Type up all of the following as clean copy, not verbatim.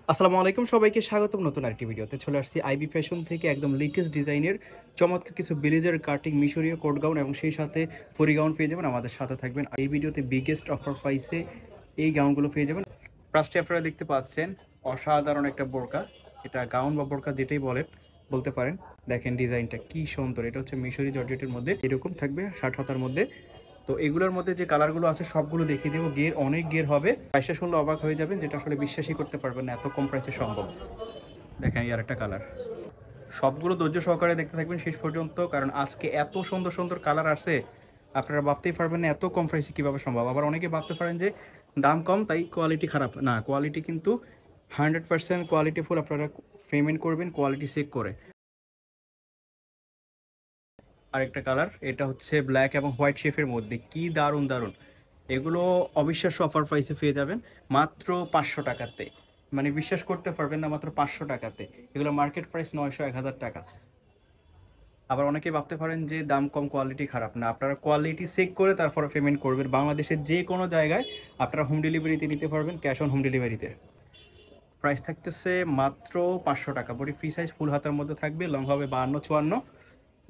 আসসালামু আলাইকুম, সবাইকে স্বাগতম নতুন আরেকটি ভিডিওতে। চলে আসছি আইবি ফ্যাশন থেকে একদম লেটেস্ট ডিজাইনের চমৎকার কিছু ব্লেজার কাটিং মিশরীয় কোট গাউন এবং সেই সাথে পরি গাউন পেয়ে যাবেন। আমাদের সাথে থাকবেন। এই ভিডিওতে বিগেস্ট অফার প্রাইসে এই গাউনগুলো পেয়ে যাবেন। ফার্স্টে আপনারা দেখতে পাচ্ছেন অসাধারণ একটা বোরকা, এটা গাউন বা বোরকা যেটাই বলতে পারেন। দেখেন ডিজাইনটা কি সুন্দর, এটা হচ্ছে মিশরি জর্জেটের মধ্যে এরকম থাকবে শার্ট হাতার মধ্যে। তো এগুলোর মধ্যে যে কালারগুলো আছে সবগুলো দেখিয়ে দেবো। গের অনেক গের হবে, প্রাইসটা শুনলে অবাক হয়ে যাবেন, যেটা আসলে বিশ্বাসই করতে পারবেন না এত কম প্রাইসে সম্ভব। দেখেন এই আরেকটা কালার, সবগুলো ধৈর্য সহকারে দেখতে থাকবেন শেষ পর্যন্ত, কারণ আজকে এত সুন্দর সুন্দর কালার আসছে আপনারা ভাবতেই পারবেন না এত কম প্রাইসে কীভাবে সম্ভব। আবার অনেকে ভাবতে পারেন যে দাম কম তাই কোয়ালিটি খারাপ, না, কোয়ালিটি কিন্তু 100% কোয়ালিটি ফুল। আপনারা পেমেন্ট করবেন কোয়ালিটি চেক করে। আরেকটা কালার, এটা হচ্ছে ব্ল্যাক এবং হোয়াইট শেফের মধ্যে, কি দারুণ দারুণ। এগুলো অবিশ্বাস্য অফার প্রাইসে পেয়ে যাবেন মাত্র 500 টাকাতে। মানে বিশ্বাস করতে পারবেন না, মাত্র 500 টাকাতে। এগুলো মার্কেট প্রাইস 900-1000 টাকা। আবার অনেকে ভাবতে পারেন যে দাম কম কোয়ালিটি খারাপ, না, আপনারা কোয়ালিটি চেক করে তারপরে পেমেন্ট করবেন। বাংলাদেশের যে কোনো জায়গায় আপনারা হোম ডেলিভারিতে নিতে পারবেন, ক্যাশ অন হোম ডেলিভারিতে। প্রাইস থাকতেছে মাত্র 500 টাকা। বডি ফ্রি সাইজ ফুল হাতের মধ্যে থাকবে, লং হবে 52-54।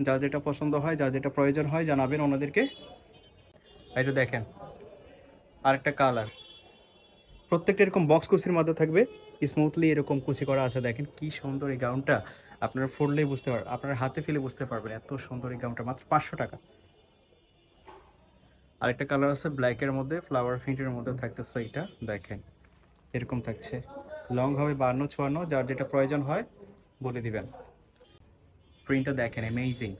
যার যেটা পছন্দ হয়, যার যেটা প্রয়োজন হয় জানাবেন ওনাদেরকে। এটা দেখেন আরেকটা কালার, প্রত্যেকটা এরকম বক্স কুচির মধ্যে থাকবে, স্মুথলি এরকম কুচি করা আছে। দেখেন কি সুন্দর এই গাউনটা, আপনারা পরলেই বুঝতে পারবেন, আপনার হাতে ফেলে বুঝতে পারবেন এত সুন্দর এই গাউনটা, মাত্র 500 টাকা। আরেকটা কালার আছে ব্ল্যাকের মধ্যে, ফ্লাওয়ার প্রিন্টের মধ্যে থাকতেছে। এইটা দেখেন এরকম থাকছে, লং হবে 52-54, যার যেটা প্রয়োজন হয় বলে দিবেন। প্রিন্টটা দেখেন অ্যামেজিং,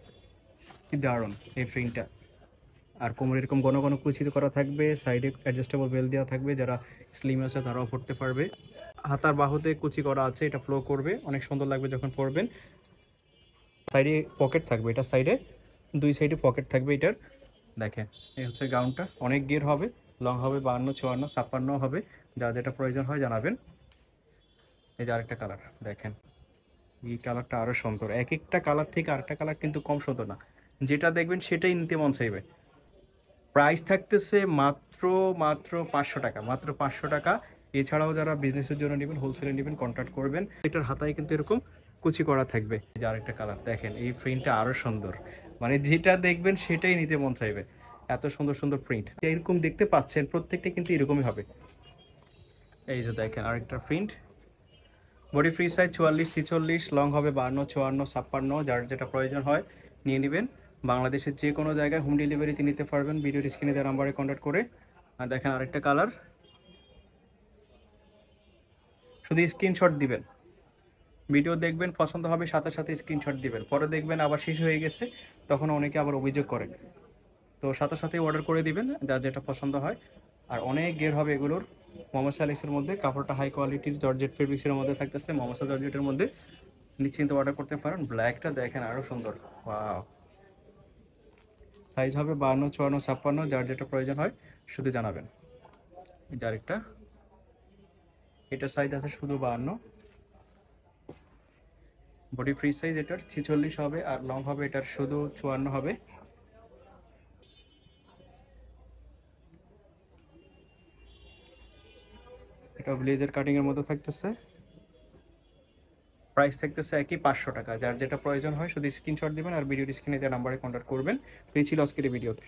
কি দারুণ এই প্রিন্টটা। আর কোমরে এরকম ঘন ঘন কুচিত করা থাকবে, সাইডে অ্যাডজাস্টেবল বেল দেওয়া থাকবে, যারা স্লিম আছে তারাও পড়তে পারবে। হাতার বাহুতে কুচি করা আছে, এটা ফ্লো করবে, অনেক সুন্দর লাগবে যখন পরবেন। সাইডে পকেট থাকবে, এটা সাইডে দুই সাইডে পকেট থাকবে এটার। দেখেন এই হচ্ছে গাউনটা, অনেক গের হবে, লং হবে 52-54-56 হবে, যা যেটা প্রয়োজন হয় জানাবেন। এই যে আরেকটা কালার দেখেন, এই কালারটা আরও সুন্দর। এক একটা কালার থেকে আরেকটা কালার কিন্তু কম সুন্দর না, যেটা দেখবেন সেটাই নিতে মন চাইবে। প্রাইস থাকতেছে মাত্র মাত্র 500 টাকা, মাত্র 500 টাকা। এছাড়াও যারা বিজনেসের জন্য নেবেন, হোলসেলে নেবেন, কন্ট্যাক্ট করবেন। এটার হাতায় কিন্তু এরকম কুচি করা থাকবে। এই যে আরেকটা কালার দেখেন, এই প্রিন্টটা আরও সুন্দর, মানে যেটা দেখবেন সেটাই নিতে মন চাইবে, এত সুন্দর সুন্দর প্রিন্ট। এরকম দেখতে পাচ্ছেন প্রত্যেকটা কিন্তু এরকমই হবে। এই যে দেখেন আরেকটা print, body free size 44-46, long হবে 52-54-56, যার যেটা প্রয়োজন হয় নিয়ে নেবেন। বাংলাদেশের যে কোনো জায়গায় হোম ডেলিভারিতে নিতে পারবেন ভিডিওর স্ক্রিনে দেওয়া নাম্বারে কন্ট্যাক্ট করে। আর দেখেন আরেকটা কালার, শুধু স্ক্রিনশট দিবেন, ভিডিও দেখবেন পছন্দ হবে সাথে সাথে স্ক্রিনশট দিবেন, পরে দেখবেন আবার শেষ হয়ে গেছে, তখন অনেকে আবার অভিযোগ করেন। তো সাথে সাথেই অর্ডার করে দিবেন যার যেটা পছন্দ হয়। আর অনেক গের হবে এগুলোর। মোহাম্মদ সালিক্সের মধ্যে কাপড়টা হাই কোয়ালিটির জর্জেট ফেব্রিক্সের মধ্যে থাকতেছে, মোহাম্মদ জর্জেটের মধ্যে নিশ্চিন্তে অর্ডার করতে পারেন। ব্ল্যাকটা দেখেন আরও সুন্দর, ওয়াও। সাইজ হবে 52-54-56, যার যেটা প্রয়োজন হয় শুধু জানাবেন। এই যে আরেকটা, এটার সাইজ আছে শুধু 52, বডি ফ্রি সাইজ এটার 46 হবে, আর লং হবে এটার শুধু 54 হবে। এটা ব্লেজার কাটিং এর মধ্যে থাকতেছে, প্রাইস থাকতেছে একই 500 টাকা। যার যেটা প্রয়োজন হয় শুধু স্ক্রিনশট দিবেন আর ভিডিওর স্ক্রিনে দেওয়া নাম্বারে কন্ট্যাক্ট করবেন। এই ছিল আজকের এই ভিডিওতে।